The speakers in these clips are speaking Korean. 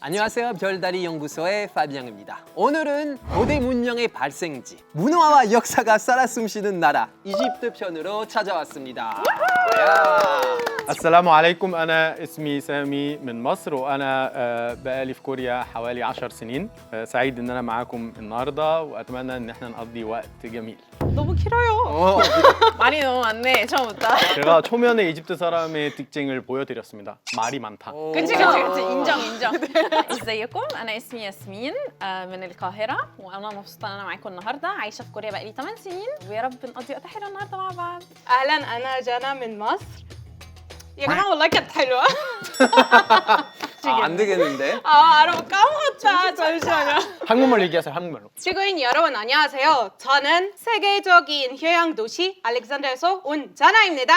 안녕하세요. 별다리 연구소의 파비앙입니다. 오늘은 고대 문명의 발생지, 문화와 역사가 살아 숨쉬는 나라 이집트 편으로 찾아왔습니다. السلام عليكم. أنا اسمي سامي من مصر وأنا بقالي في كوريا حوالي 10 سنين. سعيد إن أنا معاكم النهاردة وأتمنى إن احنا نقضي وقت جميل. 너무 길어요. 말이 너무 많네 처음부터. 제가 초면에 이집트 사람의 특징을 보여드렸습니다. 말이 많다. 그치 인정. ازيكم انا اسمي ياسمين من القاهره وانا مبسوطه ان انا معاكم النهارده عايشه في كوريا بقالي 8 سنين ويا رب نقضي وقت حلو النهارده مع بعض. اهلا انا جانا من مصر. يا جماعه والله كانت حلوه. 안 되겠는데? 알아 까먹었다. 잠시만요. 한국말 얘기하세요. 한국말로. 지구인 여러분 안녕하세요. 저는 세계적인 휴양 도시 알렉산드리아에서 온 자나입니다.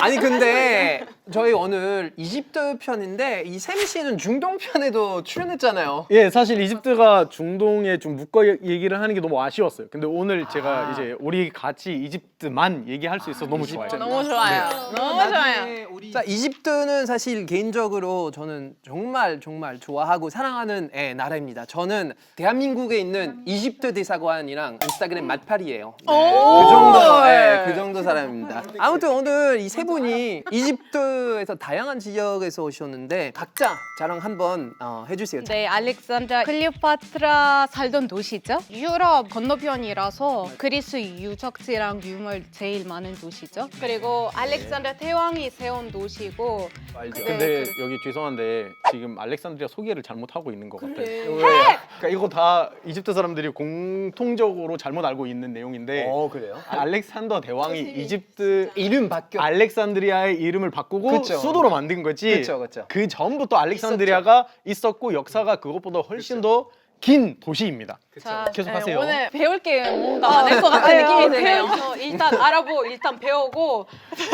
아니 근데 저희 오늘 이집트 편인데 이 샘 씨는 중동 편에도 출연했잖아요. 예, 사실 이집트가 중동에 좀 묶어 얘기를 하는 게 너무 아쉬웠어요. 근데 오늘 제가 이제 우리 같이 이집트만 얘기할 수 있어서 너무 좋아요. 너무 좋아요. 너무 좋아요. 자, 이집트는 사실 개인적으로 저는 정말 좋아하고 사랑하는 나라입니다. 저는 대한민국에 있는 이집트 대사관이랑 인스타그램 맛팔이에요. 그 정도 사람입니다. 아무튼 오늘 이 세 분이 이집트에서 다양한 지역에서 오셨는데 각자 자랑 한번 해주세요. 네, 알렉산드리아 클레오파트라 살던 도시죠. 유럽 건너편이라서 그리스 유적지랑 유물 제일 많은 도시죠. 그리고 알렉산드리아 대왕이 세운 도시고. 근데 여기 죄송한데 지금 알렉산드리아 소개를 잘못하고 있는 것 같아요. 그러니까 이거 다 이집트 사람들이 공통적으로 잘못 알고 있는 내용인데 그래요? 알렉산더 대왕이 이집트 이름 바뀌어. 알렉산드리아의 이름을 바꾸고 그쵸. 수도로 만든 거지. 그쵸. 그 전부터 알렉산드리아가 있었고 역사가 그것보다 훨씬 더 긴 도시입니다. 자, 계속하세요. 오늘 배울 게 뭔가 많을 것 같은 느낌이 드네요. 그래서 일단 알아보고 일단 배우고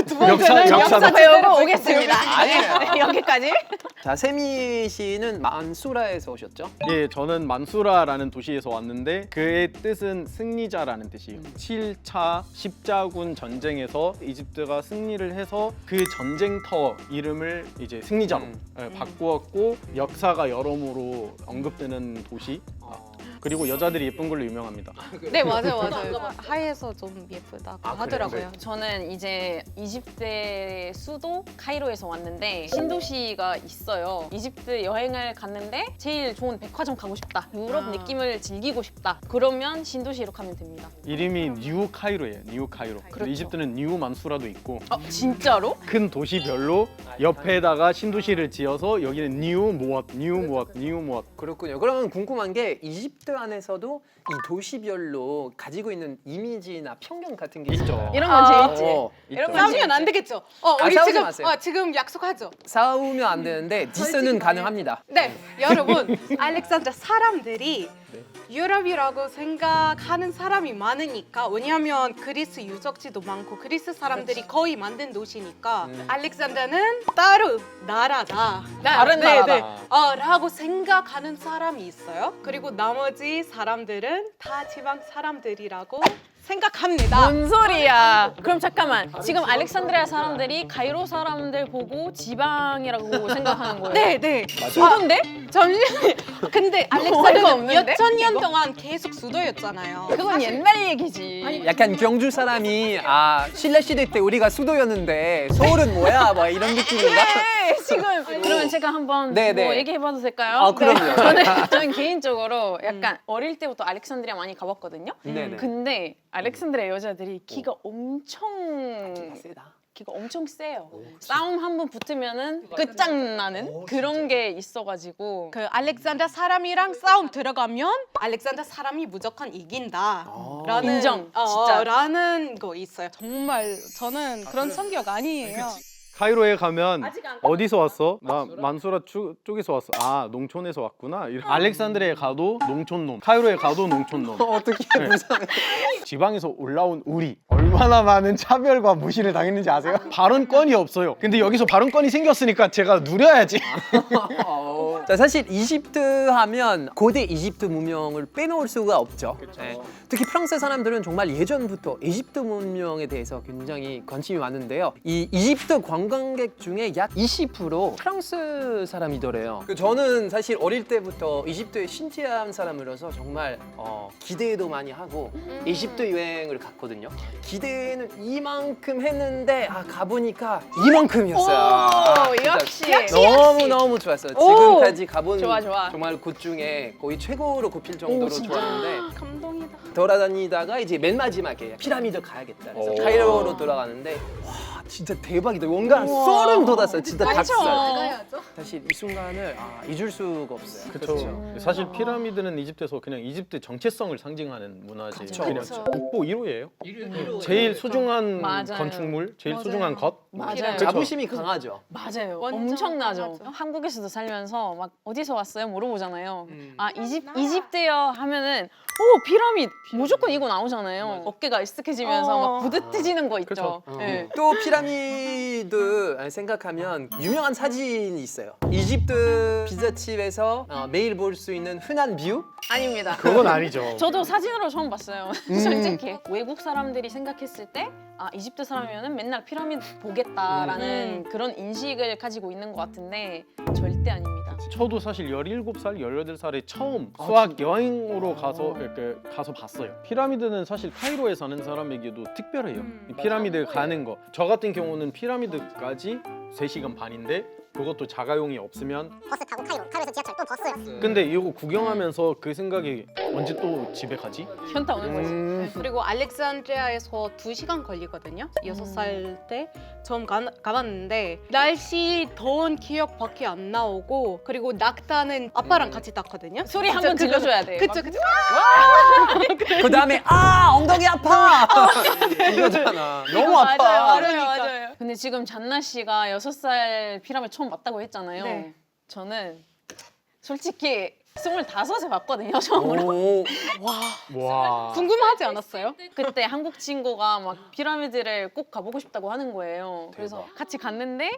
두 역사 번째는 역사 배우고 오겠습니다. 아니에요. 네, 여기까지. 자, 세미 씨는 만수라에서 오셨죠? 예, 저는 만수라라는 도시에서 왔는데 그의 뜻은 승리자라는 뜻이에요. 7차 십자군 전쟁에서 이집트가 승리를 해서 그 전쟁터 이름을 이제 승리자로 바꾸었고 역사가 여러모로 언급되는 도시. 그리고 여자들이 예쁜 걸로 유명합니다. 네 맞아요. 하이에서 좀 예쁘다고 하더라고요. 저는 이제 이집트의 수도 카이로에서 왔는데 신도시가 있어요. 이집트 여행을 갔는데 제일 좋은 백화점 가고 싶다. 유럽 느낌을 즐기고 싶다. 그러면 신도시로 가면 됩니다. 이름이 뉴 카이로예요. 뉴 카이로. 그렇죠. 이집트는 뉴 만수라도 있고 진짜로? 큰 도시별로 옆에다가 신도시를 지어서 여기는 뉴 무엇. 그렇군요. 그러면 궁금한 게 이집트 안에서도 이 도시별로 가지고 있는 이미지나 편견 같은 게 있죠. 이런 건 제일 있지. 있죠. 싸우면 안 되겠죠. 우리 싸우지 지금 마세요. 지금 약속하죠. 싸우면 안 되는데 디스는 가능합니다. 네, 여러분 알렉산드리아 사람들이 유럽이라고 생각하는 사람이 많으니까 왜냐하면 그리스 유적지도 많고 그리스 사람들이 거의 만든 도시니까 알렉산드리아는 따로 나라다. 다른 나라다. 라고 생각하는 사람이 있어요. 그리고 나머지 사람들은 다 지방 사람들이라고 생각합니다. 뭔 소리야? 그럼 잠깐만. 지금 알렉산드리아 사람들이 카이로 사람들 보고 지방이라고 생각하는 거예요? 네. 수도인데? 잠시만요. 근데 어이가 알렉산드리아는 없는데? 몇천 년 동안 계속 수도였잖아요. 그건 옛날 얘기지. 약간 경주 사람이 신라 시대 때 우리가 수도였는데 서울은 뭐야? 뭐 이런 느낌인가? 네, 지금 그러면 제가 한번 네네. 뭐 얘기해봐도 될까요? 그럼요. 저는 개인적으로 약간 어릴 때부터 알렉산드리아 많이 가봤거든요. 네네. 근데 알렉산드리아 여자들이 키가 엄청 세다. 키가 엄청 세요. 싸움 한 번 붙으면은 끝장나는 그런 게 있어가지고 그 알렉산드리아 사람이랑 싸움 들어가면 알렉산드리아 사람이 무조건 이긴다. 라는 인정, 진짜. 라는 거 있어요. 정말 저는 그런 성격 아니에요. 카이로에 가면 어디서 왔어? 나 만수라 쪽에서 왔어. 농촌에서 왔구나. 알렉산드리아에 가도 농촌놈, 카이로에 가도 농촌놈. 어떻게 무슨 지방에서 올라온 우리 얼마나 많은 차별과 무시를 당했는지 아세요? 발언권이 없어요. 근데 여기서 발언권이 생겼으니까 제가 누려야지. 자, 사실 이집트 하면 고대 이집트 문명을 빼놓을 수가 없죠. 네. 특히 프랑스 사람들은 정말 예전부터 이집트 문명에 대해서 굉장히 관심이 많은데요. 이 이집트 관광객 중에 약 20% 프랑스 사람이더래요. 저는 사실 어릴 때부터 이집트에 신기한 사람으로서 정말 기대도 많이 하고 이집트 여행을 갔거든요. 기대는 이만큼 했는데 가보니까 이만큼이었어요. 진짜 역시. 너무 좋았어요. 지금까지 가본 좋아, 좋아. 정말 곳 중에 거의 최고로 꼽힐 정도로 진짜? 좋았는데 감동이다. 돌아다니다가 이제 맨 마지막에 피라미드 가야겠다. 그래서 오. 카이로로 돌아가는데 와 진짜 대박이다. 뭔가 우와. 소름 돋았어요. 진짜 그쵸? 닭살. 가야죠. 사실 이 순간을 잊을 수가 없어요. 그렇죠. 사실 피라미드는 이집트에서 그냥 이집트 정체성을 상징하는 문화재. 그쵸. 그냥 그쵸. 국보 1호예요. 제일 소중한 맞아요. 건축물, 제일 맞아요. 소중한 것. 맞아요. 그쵸? 자부심이 강하죠. 맞아요. 완전 엄청나죠. 강하죠. 한국에서도 살면서 막 어디서 왔어요? 물어보잖아요. 음. 이집트요 하면은 오 피라미드 무조건 이거 나오잖아요. 어깨가 으쓱해지면서 막 부듯해지는 거 있죠. 그쵸. 네. 또 피라미드 생각하면 유명한 사진이 있어요. 이집트 피자집에서 매일 볼 수 있는 흔한 뷰? 아닙니다. 그건 아니죠. 저도 사진으로 처음 봤어요. 솔직히 외국 사람들이 생각했을 때 이집트 사람이면은 맨날 피라미드 보겠다라는 그런 인식을 가지고 있는 것 같은데 절대 아닙니다. 저도 사실 17살, 18살에 처음 수학 여행으로 가서 봤어요. 피라미드는 사실 카이로에 사는 사람에게도 특별해요. 이 피라미드 가는 거. 저 같은 경우는 피라미드까지 3시간 반인데 그것도 자가용이 없으면 버스 타고 카이로에서 지하철 또 버스. 근데 이거 구경하면서 그 생각이 언제 또 집에 가지? 현타 오는 거지. 그리고 알렉산드리아에서 2시간 걸리거든요. 6살 때 처음 가봤는데 날씨 더운 기억밖에 안 나오고 그리고 낙타는 아빠랑 같이 탔거든요. 소리 한번 들려줘야 돼. 그쵸 그쵸. 그 다음에 엉덩이 아파! 이거잖아. 너무 아파. 맞아요, 그러니까. 맞아요. 근데 지금 잔나 씨가 6살 피라미드 처음 봤다고 했잖아요. 네. 저는 솔직히 25에 봤거든요, 처음으로. 오. 와. 궁금하지 않았어요? 그때 한국 친구가 막 피라미드를 꼭 가보고 싶다고 하는 거예요. 그래서 같이 갔는데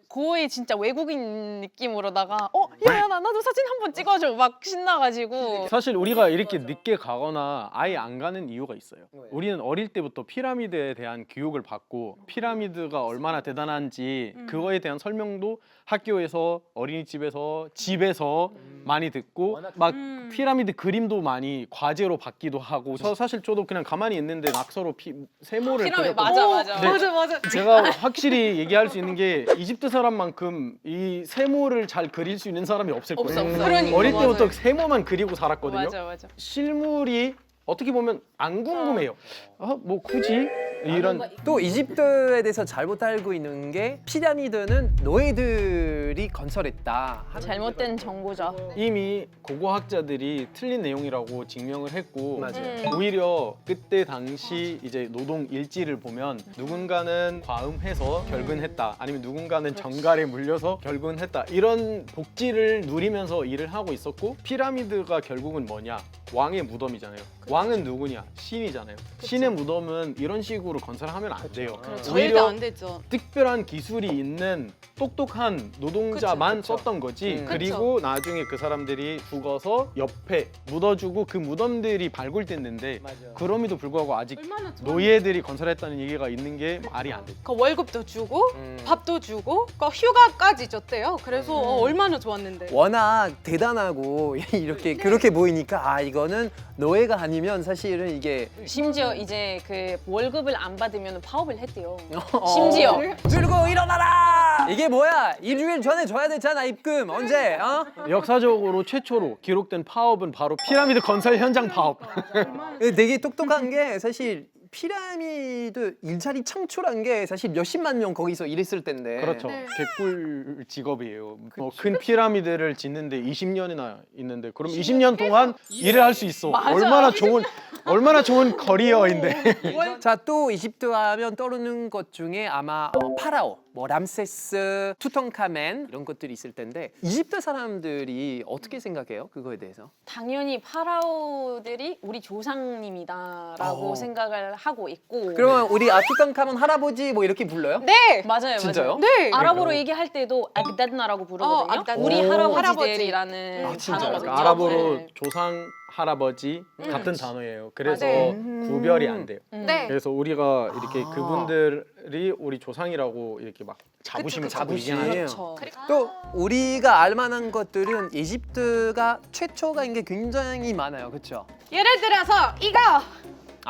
거의 진짜 외국인 느낌으로다가 야야 나도 사진 한번 찍어줘 막 신나가지고 사실 우리가 이렇게 늦게 가거나 아예 안 가는 이유가 있어요. 우리는 어릴 때부터 피라미드에 대한 교육을 받고 피라미드가 얼마나 대단한지 그거에 대한 설명도 학교에서 어린이집에서 집에서 많이 듣고 막 피라미드 그림도 많이 과제로 받기도 하고 사실 저도 그냥 가만히 있는데 낙서로 세모를 피라미드 그렸거든요. 맞아. 네. 맞아. 제가 확실히 얘기할 수 있는 게 이집트 사람만큼 이 세모를 잘 그릴 수 있는 사람이 없을 거예요. 없어. 그러니까, 어릴 때부터 맞아요. 세모만 그리고 살았거든요. 맞아. 실물이 어떻게 보면 안 궁금해요. 뭐 굳이 이런 또 이집트에 대해서 잘못 알고 있는 게 피라미드는 노예들이 건설했다. 하는 잘못된 정보죠. 이미 고고학자들이 틀린 내용이라고 증명을 했고 맞아요. 오히려 그때 당시 이제 노동 일지를 보면 누군가는 과음해서 결근했다 아니면 누군가는 정갈에 물려서 결근했다 이런 복지를 누리면서 일을 하고 있었고 피라미드가 결국은 뭐냐 왕의 무덤이잖아요. 왕은 누구냐 신이잖아요. 신의 무덤은 이런 식으로 건설하면 안 돼요. 절대 오히려 안 되죠. 특별한 기술이 있는 똑똑한 노동자만 그쵸. 썼던 거지. 음. 그리고 나중에 그 사람들이 죽어서 옆에 묻어주고 그 무덤들이 발굴됐는데 그럼에도 불구하고 아직 얼마나 좋아. 노예들이 건설했다는 얘기가 있는 게 말이 안 돼. 그 월급도 주고 음. 밥도 주고 그 휴가까지 줬대요. 그래서 얼마나 좋았는데. 워낙 대단하고 이렇게 그렇게 보이니까 이거는 노예가 아니면 사실은 이게 심지어 이제 그 월급을 안 받으면 파업을 했대요. 심지어. 들고 일어나라! 이게 뭐야? 일주일 전에 줘야 되잖아 입금 언제? 역사적으로 최초로 기록된 파업은 바로 피라미드 건설 현장 파업. 되게 똑똑한 게 사실 피라미드 일자리 창출한 게 사실 몇십만 명 거기서 일했을 텐데. 그렇죠. 네. 개꿀 직업이에요. 뭐 큰 피라미드를 짓는데 20년이나 있는데 그럼 20년 동안 일을 할 수 있어. 얼마나 좋은 커리어인데. 자, 또 이집트 하면 떠오르는 것 중에 아마 파라오. 뭐 람세스, 투탕카멘 이런 것들이 있을 텐데 이집트 사람들이 어떻게 생각해요? 그거에 대해서? 당연히 파라오들이 우리 조상님이다라고 생각을 하고 있고. 그러면 우리 투탕카멘 할아버지 뭐 이렇게 불러요? 네. 맞아요, 진짜요? 맞아요. 네. 아랍어로 얘기할 때도 아그다드나라고 부르거든요. 아그다드나. 우리 오. 할아버지들이라는 아, 진짜요? 단어거든요. 그러니까 아랍어로 네. 조상 할아버지 같은 단어예요. 그래서 맞아요. 구별이 안 돼요. 네. 그래서 우리가 이렇게 아. 그분들이 우리 조상이라고 이렇게 막 자부심을 그쵸, 갖고 그쵸. 얘기하는 그렇죠. 또 우리가 알만한 것들은 이집트가 최초가인 게 굉장히 많아요, 그렇죠? 예를 들어서 이거.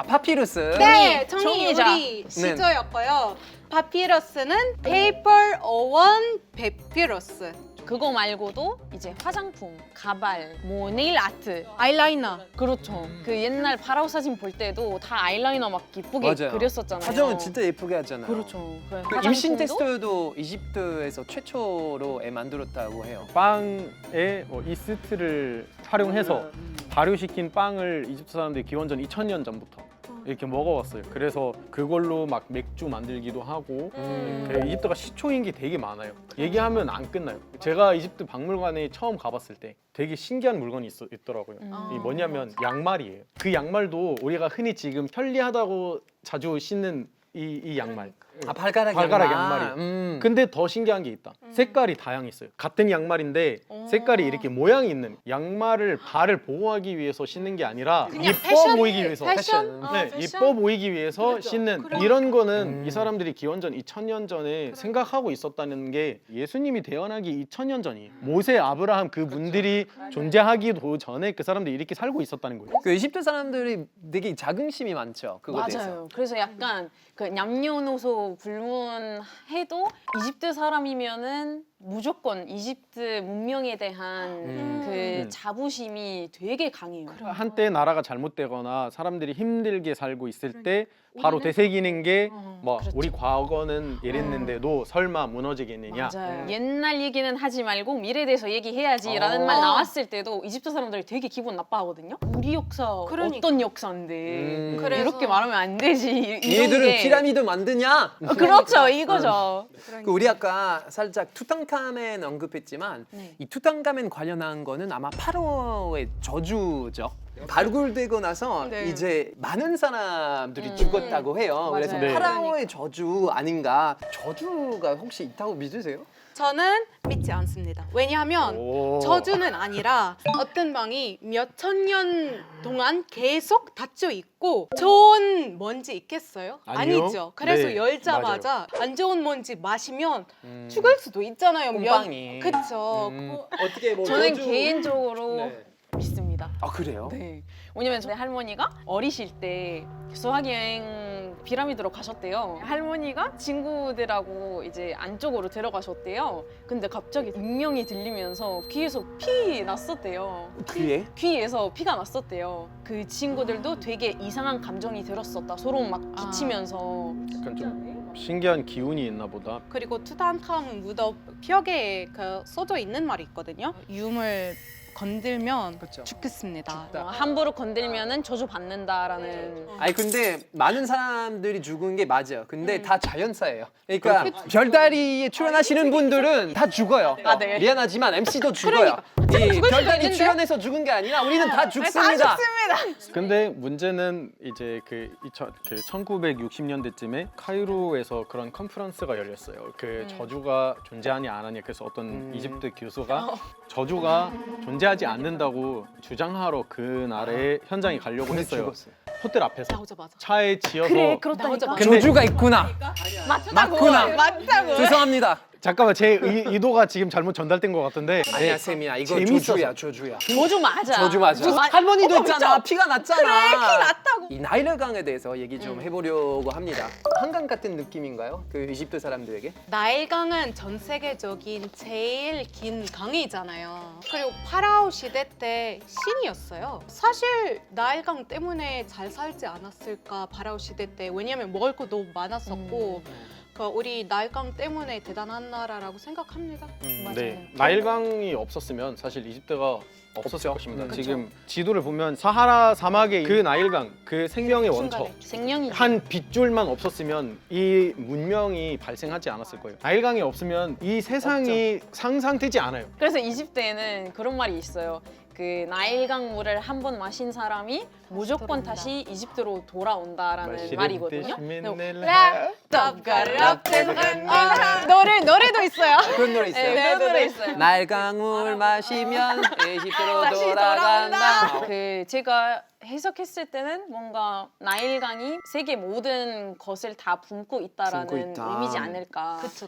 파피루스. 네, 정이 종이자. 우리 시조였고요. 파피러스는 페이퍼 어원 페피러스. 그거 말고도 이제 화장품, 가발, 뭐 네일 아트. 아이라이너. 그렇죠. 그 옛날 파라오 사진 볼 때도 다 아이라이너 막 예쁘게 맞아요. 그렸었잖아요. 화장은 진짜 예쁘게 하잖아요. 그렇죠. 그 임신 테스트도 이집트에서 최초로 만들었다고 해요. 빵에 이스트를 활용해서 발효시킨 빵을 이집트 사람들이 기원전 2000년 전부터 이렇게 먹어왔어요. 그래서 그걸로 막 맥주 만들기도 하고 그 이집트가 시초인 게 되게 많아요. 얘기하면 안 끝나요. 제가 이집트 박물관에 처음 가봤을 때 되게 신기한 물건이 있더라고요. 이 뭐냐면 양말이에요. 그 양말도 우리가 흔히 지금 편리하다고 자주 신는 이 양말. 발가락 양말이. 근데 더 신기한 게 있다. 색깔이 다양했어요. 같은 양말인데 색깔이 이렇게 모양이 있는 양말을 발을 보호하기 위해서 신는 게 아니라 그냥 예뻐 패션? 보이기 위해서 패션? 네, 패션? 예뻐 보이기 위해서 그렇죠. 신는 그러니까. 이런 거는 이 사람들이 기원전 2000년 전에 생각하고 있었다는 게 예수님이 태어나기 2000년 전이에요. 모세, 아브라함 그분들이 존재하기도 전에 그 사람들이 이렇게 살고 있었다는 거예요. 그 이집트 사람들이 되게 자긍심이 많죠. 그거에 대해서. 맞아요. 그래서 약간 그 남녀노소 불문해도 이집트 사람이면은 무조건 이집트 문명에 대한 그 자부심이 되게 강해요. 한때 나라가 잘못되거나 사람들이 힘들게 살고 있을 때 바로 되새기는 게 뭐 그렇죠. 우리 과거는 이랬는데도 설마 무너지겠느냐. 맞아요. 옛날 얘기는 하지 말고 미래에 대해서 얘기해야지라는 어. 말 나왔을 때도 이집트 사람들이 되게 기분 나빠하거든요. 우리 역사 그러니까. 어떤 역사인데 그래서- 이렇게 말하면 안 되지. 이런 얘들은 게- 피라미드 만드냐? 그렇죠, 이거죠. 그 우리 아까 살짝 투탕카멘 언급했지만 네. 이 투탕카멘 관련한 거는 아마 파라오의 저주죠. 발굴되고 나서 네. 이제 많은 사람들이 죽었다고 해요. 그래서 맞아요. 파라오의 저주 아닌가? 저주가 혹시 있다고 믿으세요? 저는 믿지 않습니다. 왜냐하면 오. 저주는 아니라 어떤 방이 몇 천 년 동안 계속 닫혀 있고 좋은 먼지 있겠어요? 아니요. 아니죠. 그래서 네, 열자마자 안 좋은 먼지 마시면 죽을 수도 있잖아요. 곰팡이. 그쵸. 어떻게 뭐 저는 저주- 개인적으로 네. 믿습니다. 아 그래요? 네. 왜냐면 저희 할머니가 어리실 때 수학여행 피라미드로 가셨대요. 할머니가 친구들하고 이제 안쪽으로 들어가셨대요. 근데 갑자기 운명이 들리면서 귀에서 피 났었대요. 귀에? 귀에서 피가 났었대요. 그 친구들도 되게 이상한 감정이 들었었다. 서로 막 기치면서. 약간 좀 신기한 기운이 있나 보다. 그리고 투탕카멘 무덤 벽에 그 써져 있는 말이 있거든요. 유물 건들면 그쵸. 죽겠습니다. 함부로 건들면은 저주 받는다라는. 아니 근데 많은 사람들이 죽은 게 맞아요. 근데 다 자연사예요. 그러니까 별다리에 출연하시는 분들은 다 죽어요. 아, 네. 미안하지만 MC도 죽어요. 이 별다리 출연해서 죽은 게 아니라 우리는 다 죽습니다. 근데 문제는 이제 그 1960년대쯤에 카이로에서 그런 컨퍼런스가 열렸어요. 그 저주가 존재하냐 안 하냐. 그래서 어떤 이집트 교수가 저주가 존재하지 않는다고 주장하러 그날에 현장에 가려고 근데 했어요. 죽었어요. 호텔 앞에서 나오자마자. 차에 지어서 그래, 그렇다니까. 근데- 저주가 있구나. 맞구나. 맞다고. 죄송합니다. 잠깐만 제 의도가 지금 잘못 전달된 것 같은데 아니야 쌤이야. 이거 재밌어서. 저주야. 저주 맞아. 저주 맞아. 저- 할머니도 있잖아. 진짜. 피가 났잖아. 그래, 피 났다고. 이 나일강에 대해서 얘기 좀 해보려고 합니다. 한강 같은 느낌인가요? 그 이집트 사람들에게? 나일강은 전 세계적인 제일 긴 강이잖아요. 그리고 파라오 시대 때 신이었어요. 사실 나일강 때문에 잘 살지 않았을까 파라오 시대 때. 왜냐면 먹을 거 너무 많았었고 우리 나일강 때문에 대단한 나라라고 생각합니다. 맞아요. 네, 나일강이 없었으면 사실 이집트가 없었을 없죠. 것입니다. 지금 지도를 보면 사하라 사막의 그 나일강, 그 생명의 원처, 생명이 한 빗줄만 없었으면 이 문명이 발생하지 않았을 거예요. 나일강이 없으면 이 세상이 상상되지 않아요. 그래서 이집트에는 그런 말이 있어요. 그 나일강 물을 한 번 마신 사람이 무조건 다시 이집트로 돌아온다라는 말이거든요. 노래도 있어요. 그런 노래 있어요. 네, 그런 노래 있어요. 날강물 마시면 에집트로 다시 돌아간다. 그 제가 해석했을 때는 뭔가 나일강이 세계 모든 것을 다 붓고 있다라는 붓고 있다. 의미지 않을까. 그쵸.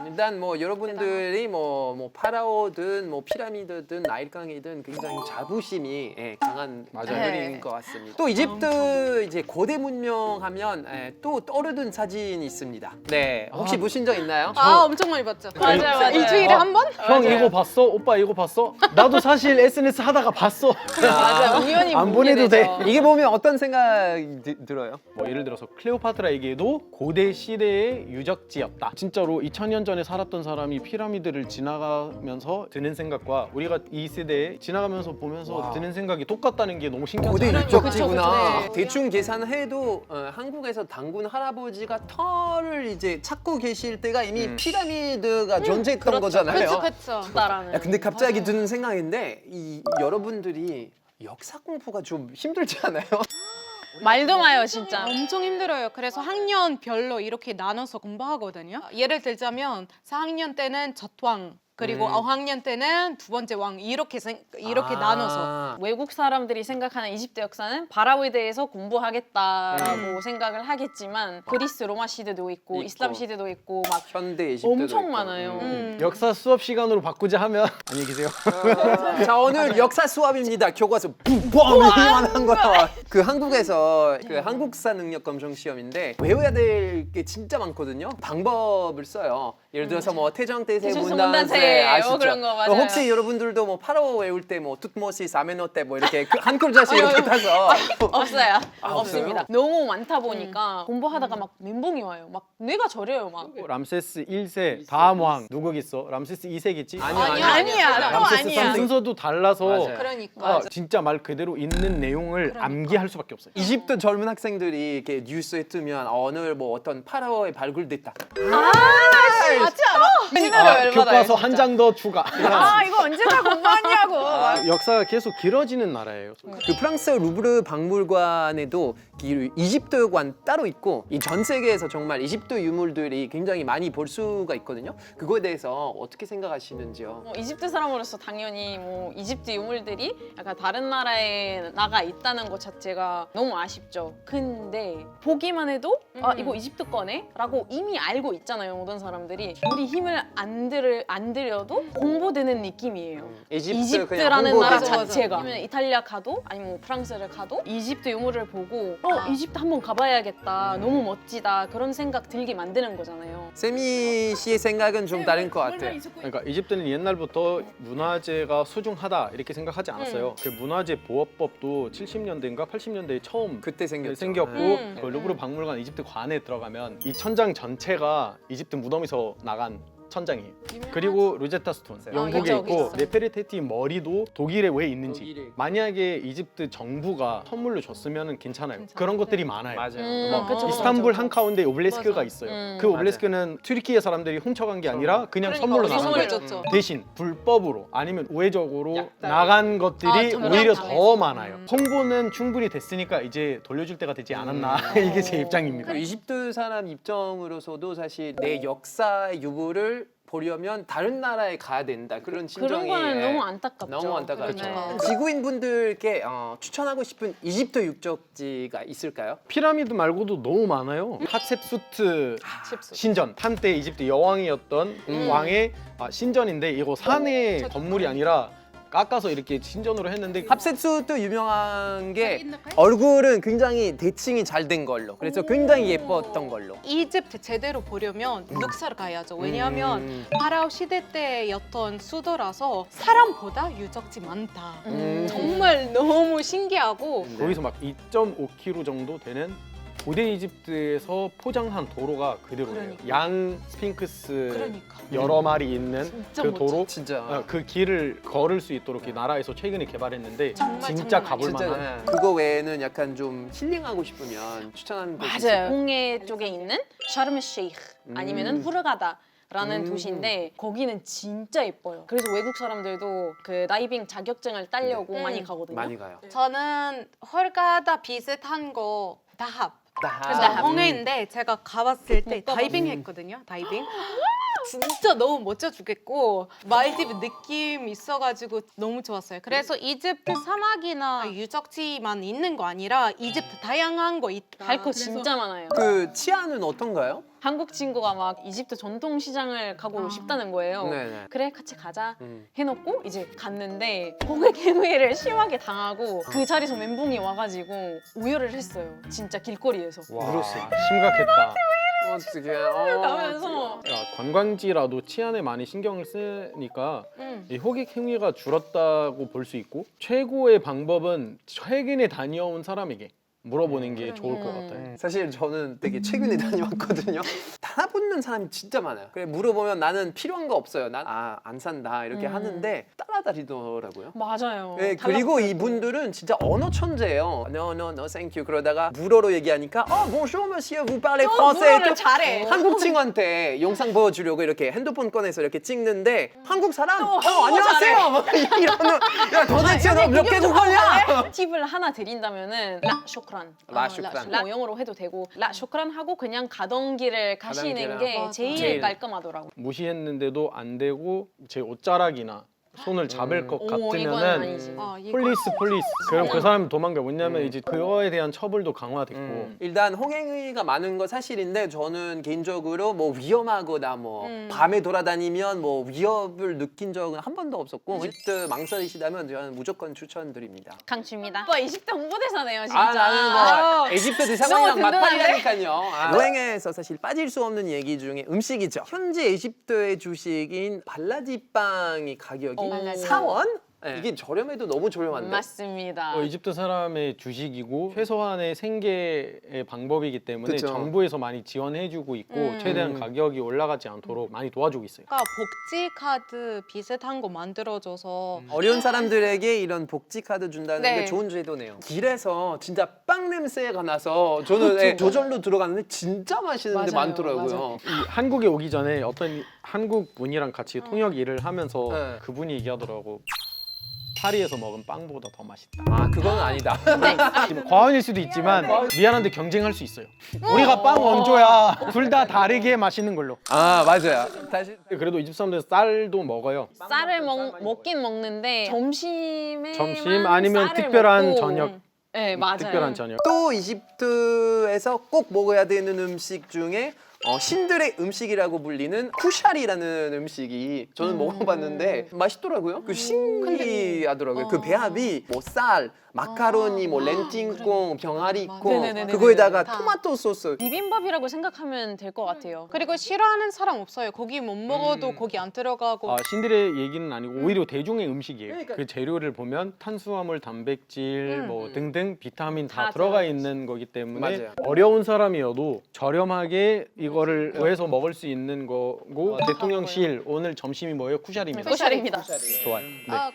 일단 뭐 여러분들이 뭐 파라오든 뭐 피라미드든 나일강이든 굉장히 자부심이 강한 맞아요. 분들인 네. 것 같습니다. 또 이집트 이제 고대 문명하면 또 떠오르는 사진이 있습니다. 네, 혹시 보신 적 있나요? 엄청 많이 봤죠. 맞아요. 일주일에 한 번? 형 이거 봤어? 오빠 이거 봤어? 나도 사실 SNS 하다가 봤어. 맞아, 우연히 안 보게 보내도 되죠. 이게 보면 어떤 생각이 들어요? 뭐 예를 들어서 클레오파트라에게도 고대 시대의 유적지였다. 진짜로 2000년 전에 살았던 사람이 피라미드를 지나가면서 드는 생각과 우리가 이 세대에 지나가면서 보면서 와. 드는 생각이 똑같다는 게 너무 고대 신기하잖아요. 유적지구나. 그쵸. 대충 계산해도 한국에서 단군 할아버지가 터를 이제 찾고 계실 때가 이미 피라미드가 존재했던 거잖아요. 그쵸. 따라는. 야, 근데 갑자기 드는 생각인데 이 여러분들이 역사 공부가 좀 힘들지 않아요? 말도 마요 진짜. 엄청 힘들어요. 그래서 학년별로 이렇게 나눠서 공부하거든요. 예를 들자면 4학년 때는 젖왕, 그리고 5학년 때는 두 번째 왕 이렇게 나눠서. 외국 사람들이 생각하는 이집트 역사는 파라오에 대해서 공부하겠다라고 생각을 하겠지만 그리스 로마 시대도 있고 이슬람 시대도 있고 막 현대 이집트도 엄청 있고. 많아요. 역사 수업 시간으로 바꾸자 하면 안녕히 계세요. 자, 오늘 역사 수업입니다. 교과서 뿜뿜 이만한 거야. 그 한국에서 그 한국사 능력 검정 시험인데 외워야 될 게 진짜 많거든요. 방법을 써요. 예를 들어서 뭐 태정대세 태정대세, 문단세 아시죠? 그런 거 맞아요. 혹시 여러분들도 뭐 파라오 외울 때 뭐 뚜트모시스 아메노테 뭐 이렇게 그 한 글자씩 이렇게 타서 없어요. 없어요? 없습니다. 너무 많다 보니까 공부하다가 막 멘붕이 와요. 막 뇌가 저려요. 막. 람세스 1세 다음 왕 누구겠어? 람세스 2세겠지? 아니야. 또 람세스 아니야. 순서도 달라서 맞아요. 그러니까. 진짜 말 그대로 있는 내용을 암기할 수밖에 없어요. 이집트 젊은 학생들이 이렇게 뉴스에 뜨면 오늘 뭐 어떤 파라오에 발굴됐다. 교과서 한 장 더 추가. 이거 언제 다 공부하냐고. 역사가 계속 길어지는 나라예요. 그 프랑스 루브르 박물관에도 이 이집트관 따로 있고 이 전 세계에서 정말 이집트 유물들이 굉장히 많이 볼 수가 있거든요. 그거에 대해서 어떻게 생각하시는지요? 이집트 사람으로서 당연히 뭐 이집트 유물들이 약간 다른 나라에 나가 있다는 것 자체가 너무 아쉽죠. 근데 보기만 해도 아 이거 이집트 거네? 라고 이미 알고 있잖아요. 모든 사람들이 우리 힘을 안 들여도 공부되는 느낌이에요. 이집트라는 나라 자체가. 아니면 이탈리아 가도 아니면 뭐 프랑스를 가도 이집트 유물을 보고 이집트 한번 가봐야겠다. 너무 멋지다. 그런 생각 들게 만드는 거잖아요. 세미 씨의 생각은 좀 다른 것 같아요. 그러니까 이집트는 옛날부터 문화재가 소중하다 이렇게 생각하지 않았어요. 그 문화재 보호법도 70년대인가 80년대에 처음 그때 생겼죠. 생겼고 네. 그 루브르 박물관 이집트 관에 들어가면 이 천장 전체가 이집트 무덤에서 나간 천장이에요. 그리고 로제타 스톤 영국에 그쵸, 있고 있어. 네페르테티 머리도 독일에 왜 있는지 독일에. 만약에 이집트 정부가 선물로 줬으면 괜찮아요. 그런 것들이 많아요. 맞아요. 그쵸, 이스탄불 그쵸. 한가운데 오벨리스크가 있어요. 그 오벨리스크는 튀르키예 사람들이 훔쳐간 게 아니라 그냥 선물로 나간 선물을 거예요. 줬죠. 대신 불법으로 아니면 우회적으로 나간 것들이 전부 오히려 다 더 많아요. 홍보는 충분히 됐으니까 이제 돌려줄 때가 되지 않았나 이게 제 입장입니다. 그 이집트 사람 입장으로서도 사실 내 역사의 유물을 보려면 다른 나라에 가야 된다 그런 심정이 그런 거는 너무 안타깝죠. 너무 안타깝죠. 네. 지구인 분들께 추천하고 싶은 이집트 유적지가 있을까요? 피라미드 말고도 너무 많아요. hatshepsut 신전, 한때 이집트 여왕이었던 왕의 신전인데 이거 산의 건물이 아니라 깎아서 이렇게 신전으로 했는데 합세수도 유명한 게 얼굴은 굉장히 대칭이 잘 된 걸로 그래서 굉장히 예뻤던 걸로 이집트 제대로 보려면 룩사를 가야죠. 왜냐하면 파라오 시대 때였던 수도라서 사람보다 유적지 많다. 정말 너무 신기하고 거기서 막 2.5km 정도 되는 고대 이집트에서 포장한 도로가 그대로예요. 양 스핑크스 그러니까. 여러 마리 있는 진짜 그 멋져. 도로, 진짜. 그 길을 걸을 수 있도록 이 나라에서 최근에 개발했는데 진짜 가볼 진짜 만한. 그거 외에는 약간 좀 힐링하고 싶으면 추천하는 곳이 있어요? 맞아요. 홍해 쪽에 있는 샤르르 셰이크 아니면은 후르가다라는 도시인데 거기는 진짜 예뻐요. 그래서 외국 사람들도 그 다이빙 자격증을 따려고 많이 가거든요. 많이 가요. 저는 홀가다 비슷한 거 다합. 그래서 다합. 홍해인데 제가 가봤을 때 못 가봤어. 다이빙 했거든요. 다이빙. 진짜 너무 멋져 죽겠고 말디브 느낌 있어가지고 너무 좋았어요. 그래서 이집트 사막이나 유적지만 있는 거 아니라 이집트 다양한 거 있다. 할 거 진짜 많아요. 그 치아는 어떤가요? 한국 친구가 막 이집트 전통 시장을 가고 싶다는 거예요. 네네. 그래 같이 가자 음. 해놓고 이제 갔는데 고객 해노예를 심하게 당하고 그 자리에서 멘붕이 와가지고 우열을 했어요. 진짜 길거리에서. 와, 울었어요. 심각했다. 어떻게? 가면서 야, 관광지라도 치안에 많이 신경을 쓰니까 이 호객 행위가 줄었다고 볼 수 있고 최고의 방법은 최근에 다녀온 사람에게 물어보는 게 좋을 것 같아요. 사실 저는 되게 최근에 다녀왔거든요. 달라붙는 사람이 진짜 많아요. 그래 물어보면 나는 필요한 거 없어요. 난 안 산다 이렇게 하는데 따라다니더라고요. 맞아요. 네, 그리고 이분들은 진짜 언어 천재예요. No, no, no, thank you. 그러다가 불어로 얘기하니까 bonjour monsieur, vous parlez français. 불어를 잘해. 한국 친구한테 영상 보여주려고 이렇게 핸드폰 꺼내서 이렇게 찍는데 한국 사람 한국어 안녕하세요. 막 이러는 야 도대체 너 몇 개 국어냐? 팁을 하나 드린다면은 라 쇼크란. 라 쇼크란. 뭐 영어로 해도 되고 라 쇼크란 하고 그냥 가던 길을 가시는 길을. 게 맞아. 제일 제일. 깔끔하더라고. 무시했는데도 안 되고 제 옷자락이나 손을 잡을 것 이건 같으면은 아니지. 폴리스 그럼 그 사람 도망가. 왜냐면 이제 그거에 대한 처벌도 강화됐고 일단 홍행위가 많은 거 사실인데 저는 개인적으로 뭐 위험하거나 뭐 밤에 돌아다니면 뭐 위협을 느낀 적은 한 번도 없었고 이집트 망설이시다면 저는 무조건 추천드립니다. 강추입니다. 오빠 20대 홍보대사네요 진짜. 아 나는 뭐 에집트 대사관이랑 너무 맞팔이라니까요. 여행에서 사실 빠질 수 없는 얘기 중에 음식이죠. 현재 에집트의 주식인 발라지빵이 가격이 발라지. 4원? 네. 이게 저렴해도 너무 저렴한데. 맞습니다. 이집트 사람의 주식이고 최소한의 생계의 방법이기 때문에 그쵸. 정부에서 많이 지원해주고 있고 최대한 가격이 올라가지 않도록 많이 도와주고 있어요. 그러니까 복지 카드 비슷한 거 만들어줘서 어려운 사람들에게 이런 복지 카드 준다는 네. 게 좋은 제도네요. 길에서 진짜 빵 냄새가 나서 저는 예, 저절로 들어갔는데 진짜 맛있는 데 맞아요, 많더라고요. 이 한국에 오기 전에 어떤 한국 분이랑 같이 통역 일을 하면서 네. 그분이 얘기하더라고. 파리에서 먹은 빵보다 더 맛있다. 아 그건 아니다. 지금 과언일 수도 있지만 미안한데 경쟁할 수 있어요. 우리가 빵 원조야. 둘 다 다르게 맛있는 걸로. 아 맞아요. 다시 그래도 이집 사람들 쌀도 먹어요. 쌀을 먹긴 먹는데 점심에 점심 아니면 특별한 저녁. 네 맞아요. 특별한 저녁. 또 이집트에서 꼭 먹어야 되는 음식 중에 신들의 음식이라고 불리는 쿠샤리라는 음식이 저는 먹어봤는데 맛있더라고요. 그 신기하더라고요. 그 배합이 뭐 쌀, 마카로니, 뭐 렌틴콩, 병아리콩 네네네네네. 그거에다가 다. 토마토 소스. 비빔밥이라고 생각하면 될 것 같아요. 그리고 싫어하는 사람 없어요. 고기 못 먹어도 고기 안 들어가고 신들의 얘기는 아니고 오히려 대중의 음식이에요. 그러니까. 그 재료를 보면 탄수화물, 단백질 뭐 등등 비타민 다 다 들어가 들어가 있는 거기 때문에 맞아요. 어려운 사람이어도 저렴하게 이거를 구해서 먹을 수 있는 거고 대통령실 오늘 점심이 뭐예요? 쿠샤리입니다. 쿠샤리입니다. 좋아요. 네. 아,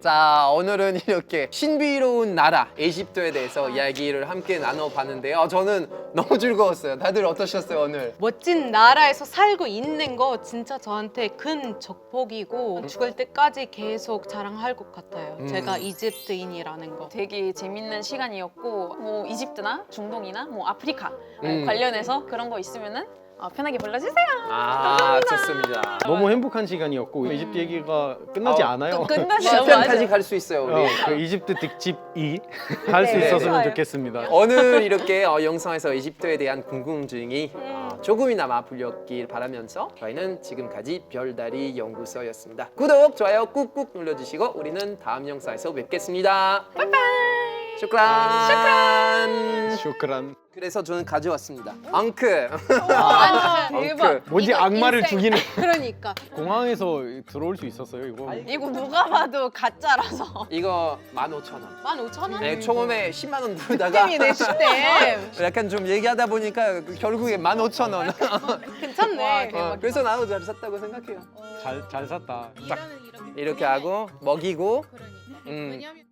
자 오늘은 이렇게 신비로운 나라 에집트에 대해서 이야기를 함께 나눠봤는데요. 저는 너무 즐거웠어요. 다들 어떠셨어요 오늘? 멋진 나라에서 살고 있는 거 진짜 저한테 큰 축복이고 죽을 때까지 계속 자랑할 것 같아요. 제가 이집트인이라는 거. 되게 재밌는 시간이었고 뭐 이집트나 중동이나 뭐 아프리카 음. 관련해서 그런 거 있으면은 편하게 불러주세요. 아 좋습니다. 너무 행복한 시간이었고 이집트 얘기가 끝나지 않아요. 끝나지 10편까지 갈 수 있어요 우리. 그 이집트 특집 2 할 수 네, 있었으면 좋아요. 좋겠습니다. 오늘 이렇게 영상에서 이집트에 대한 궁금증이 조금이나마 풀렸길 바라면서 저희는 지금까지 별다리 연구소였습니다. 구독, 좋아요 꾹꾹 눌러주시고 우리는 다음 영상에서 뵙겠습니다. 바이바이. 슈크란. 슈크란. 그래서 저는 가져왔습니다. 앙크. 대박. 뭐지 이거 악마를 인생. 죽이는. 그러니까 공항에서 들어올 수 있었어요 이거. 이거 누가 봐도 가짜라서. 이거 15,000원. 15,000원? 네, 처음에 10만 원 들다가 템이네 템. 약간 좀 얘기하다 보니까 결국에 15,000원. 괜찮네. 그래서 나도 잘 샀다고 생각해요. 잘 샀다. 이렇게 하고 먹이고. 그러니까. 음. 왜냐면